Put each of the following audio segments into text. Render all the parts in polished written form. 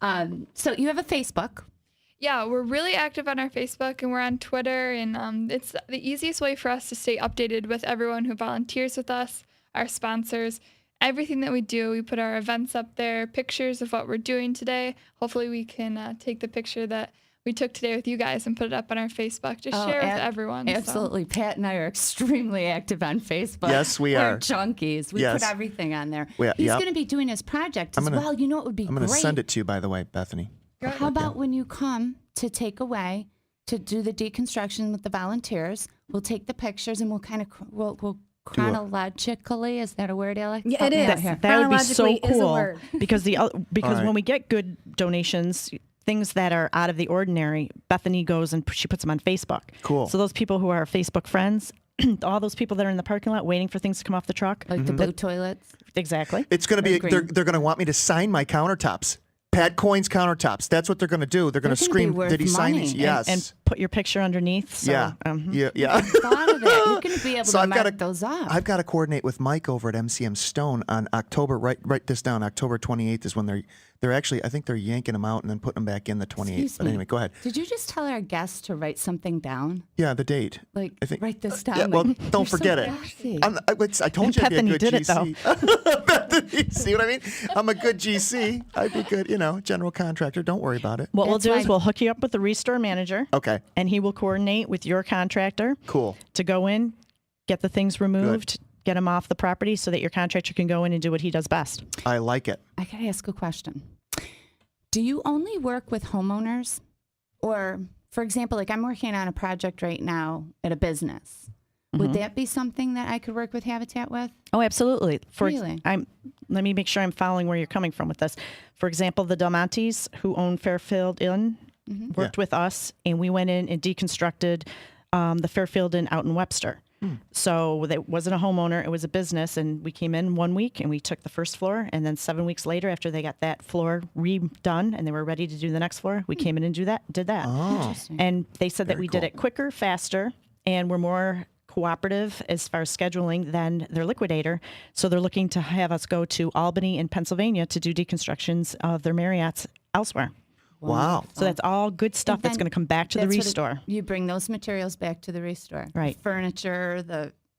So you have a Facebook. Yeah, we're really active on our Facebook and we're on Twitter, and it's the easiest way for us to stay updated with everyone who volunteers with us, our sponsors, everything that we do. We put our events up there, pictures of what we're doing today. Hopefully we can take the picture that we took today with you guys and put it up on our Facebook to share with everyone. Absolutely. So. Pat and I are extremely active on Facebook. Yes, we are. We're junkies. We put everything on there. He's going to be doing his project as well. You know, it would be great. I'm going to send it to you, by the way, Bethany. How about when you come to take away, to do the deconstruction with the volunteers, we'll take the pictures and we'll kind of, we'll chronologically, is that a word, Alex? Yeah, it is. That would be so cool because right. when we get good donations, things that are out of the ordinary, Bethany goes and she puts them on Facebook. Cool. So those people who are Facebook friends, all those people that are in the parking lot waiting for things to come off the truck. Like the blue toilets. Exactly. It's going to be, they're going to want me to sign my countertops. Pat Coyne's countertops. That's what they're going to do. They're going to scream, did he sign these? Yes. And put your picture underneath. So, yeah. Yeah. I thought of it. You're going to be able to mark those up. I've got to coordinate with Mike over at MCM Stone on October, write this down, October 28th is when they're actually, I think they're yanking them out and then putting them back in the 28th. But anyway, go ahead. Did you just tell our guests to write something down? Yeah, the date. Like, I think, write this down. Yeah, well, don't forget it. I told you I'd be a good GC. Bethany, see what I mean? I'm a good GC. I'd be good, general contractor. Don't worry about it. What we'll do is we'll hook you up with the restore manager. Okay. And he will coordinate with your contractor. Cool. To go in, get the things removed, get them off the property so that your contractor can go in and do what he does best. I like it. I got to ask a question. Do you only work with homeowners? Or, for example, like I'm working on a project right now at a business. Would that be something that I could work with Habitat with? Oh, absolutely. Really? Let me make sure I'm following where you're coming from with this. For example, the Del Montes, who own Fairfield Inn, worked with us, and we went in and deconstructed the Fairfield Inn out in Webster. So it wasn't a homeowner, it was a business, and we came in 1 week and we took the first floor, and then 7 weeks later, after they got that floor redone and they were ready to do the next floor, we came in and did that. Oh. And they said that we did it quicker, faster, and we're more cooperative as far as scheduling than their liquidator. So they're looking to have us go to Albany and Pennsylvania to do deconstructions of their Marriotts elsewhere. Wow. So that's all good stuff that's going to come back to the restore. You bring those materials back to the restore. Right. The furniture,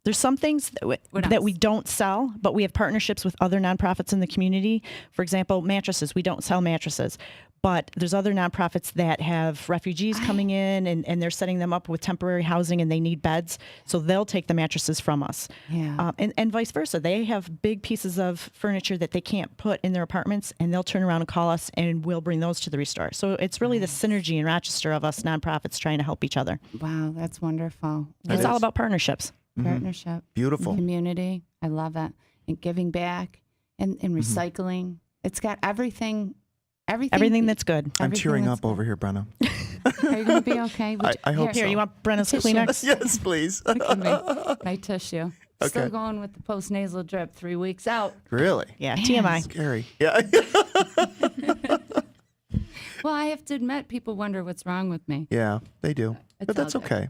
There's some things that we don't sell, but we have partnerships with other nonprofits in the community. For example, mattresses. We don't sell mattresses, but there's other nonprofits that have refugees coming in and they're setting them up with temporary housing and they need beds. So they'll take the mattresses from us. Yeah. And vice versa. They have big pieces of furniture that they can't put in their apartments and they'll turn around and call us and we'll bring those to the restore. So it's really the synergy in Rochester of us nonprofits trying to help each other. Wow, that's wonderful. It's all about partnerships. Partnership. Beautiful. Community. I love it. And giving back and recycling. It's got everything that's good. I'm tearing up over here, Brenna. Are you going to be okay? I hope so. Here, you want Brenna's Kleenex? Yes, please. My tissue. Okay. Still going with the post-nasal drip 3 weeks out. Really? Yeah, TMI. Scary. Yeah. Well, I have to admit, people wonder what's wrong with me. Yeah, they do. But that's okay.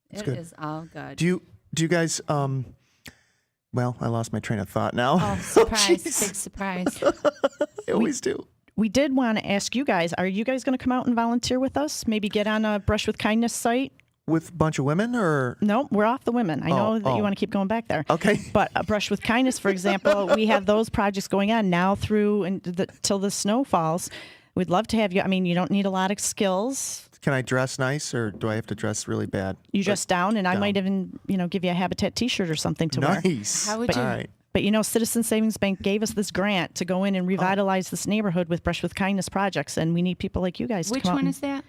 It good. is all good. Do you guys, well, I lost my train of thought now. Oh, surprise. Big surprise. I always do. We did want to ask you guys, are you guys going to come out and volunteer with us? Maybe get on a Brush with Kindness site? With a bunch of women or? No, we're off the women. I know that you want to keep going back there. Okay. But a Brush with Kindness, for example, we have those projects going on now through till the snow falls. We'd love to have you. I mean, you don't need a lot of skills. Can I dress nice or do I have to dress really bad? You dress down, and I might even, give you a Habitat T-shirt or something to wear. Nice. How would you? All right. But Citizen Savings Bank gave us this grant to go in and revitalize this neighborhood with Brush with Kindness projects, and we need people like you guys to Which come out. Which one is that?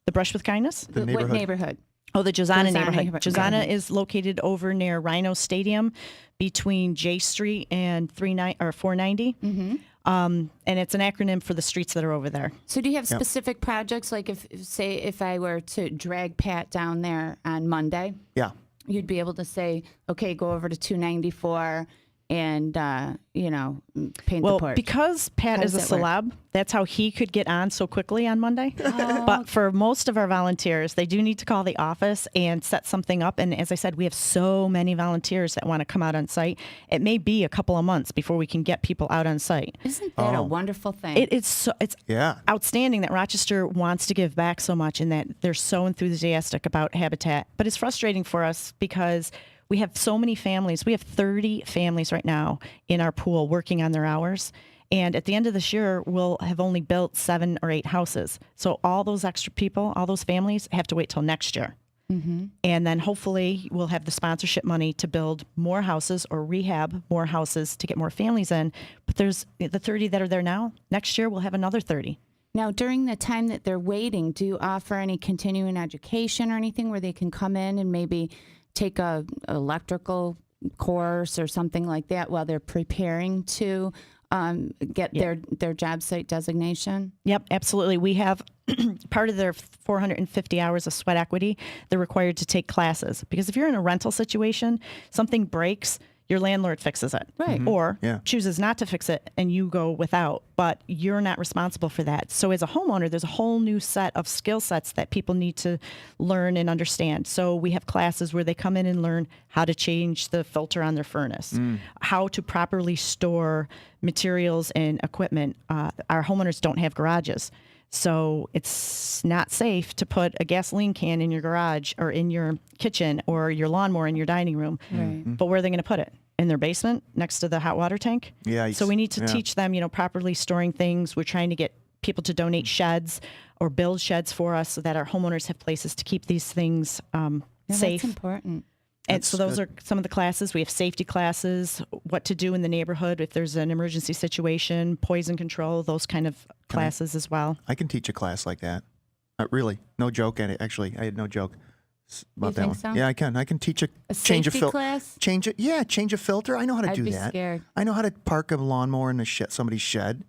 The Brush with Kindness? The neighborhood. What neighborhood? Oh, the Jazana neighborhood. neighborhood. Jazana Okay. is located over near Rhino Stadium between J Street and 490. Mm-hmm. And it's an acronym for the streets that are over there. So do you have specific projects, like if I were to drag Pat down there on Monday, Yeah. you'd be able to say, okay, go over to 294 and paint Well, the porch? because Pat How is a does that work? celeb, that's how he could get on so quickly on Monday. But for most of our volunteers, they do need to call the office and set something up. And as I said, we have so many volunteers that want to come out on site. It may be a couple of months before we can get people out on site. Isn't that a wonderful thing? It's Yeah. outstanding that Rochester wants to give back so much and that they're so enthusiastic about Habitat. But it's frustrating for us because we have so many families. We have 30 families right now in our pool working on their hours. And at the end of this year, we'll have only built 7 or 8 houses. So all those extra people, all those families have to wait till next year. And then hopefully we'll have the sponsorship money to build more houses or rehab more houses to get more families in. But there's the 30 that are there now. Next year, we'll have another 30. Now, during the time that they're waiting, do you offer any continuing education or anything where they can come in and maybe take a electrical course or something like that while they're preparing to get their job site designation? Yep, absolutely. We have part of their 450 hours of sweat equity, they're required to take classes. Because if you're in a rental situation, something breaks, your landlord fixes it. Right. Or Yeah. chooses not to fix it and you go without, but you're not responsible for that. So as a homeowner, there's a whole new set of skill sets that people need to learn and understand. So we have classes where they come in and learn how to change the filter on their furnace, how to properly store materials and equipment. Our homeowners don't have garages. So it's not safe to put a gasoline can in your garage or in your kitchen or your lawnmower in your dining room. Right. But where are they going to put it? In their basement next to the hot water tank? Yeah, So we need to teach them, properly storing things. We're trying to get people to donate sheds or build sheds for us so that our homeowners have places to keep these things Yeah, safe. That's important. And so those are some of the classes. We have safety classes, what to do in the neighborhood if there's an emergency situation, poison control, those kind of classes as well. I can teach a class like that. Really, no joke at it. Actually, I had no joke about You that think one. so? Yeah, I can. I can teach A change a safety filter. class? Change it. Yeah, change a filter. I know how to I'd do be that. scared. I know how to park a lawnmower in somebody's shed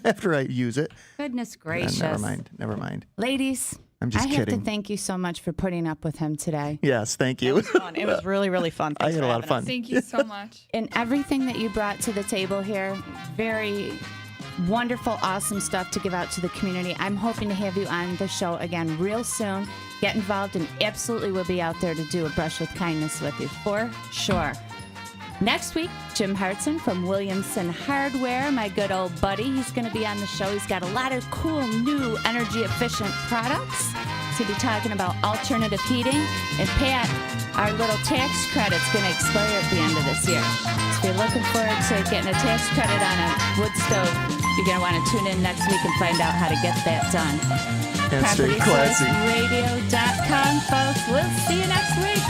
after I use it. Goodness gracious. Never mind. Never mind. Ladies, I'm just I have kidding. to thank you so much for putting up with him today. Yes, thank you. Fun. It was really, really fun. I Thanks had for a lot of having us. fun. Thank you so much. And everything that you brought to the table here, very wonderful, awesome stuff to give out to the community. I'm hoping to have you on the show again real soon. Get involved and absolutely will be out there to do a brush with kindness with you for sure. Next week, Jim Hartson from Williamson Hardware, my good old buddy. He's going to be on the show. He's got a lot of cool new energy efficient products. He's going to be talking about alternative heating. And Pat, our little tax credit's going to expire at the end of this year. So if you're looking forward to getting a tax credit on a wood stove, you're going to want to tune in next week and find out how to get that done. And stay classy. PropertySourceRadio.com, folks. We'll see you next week.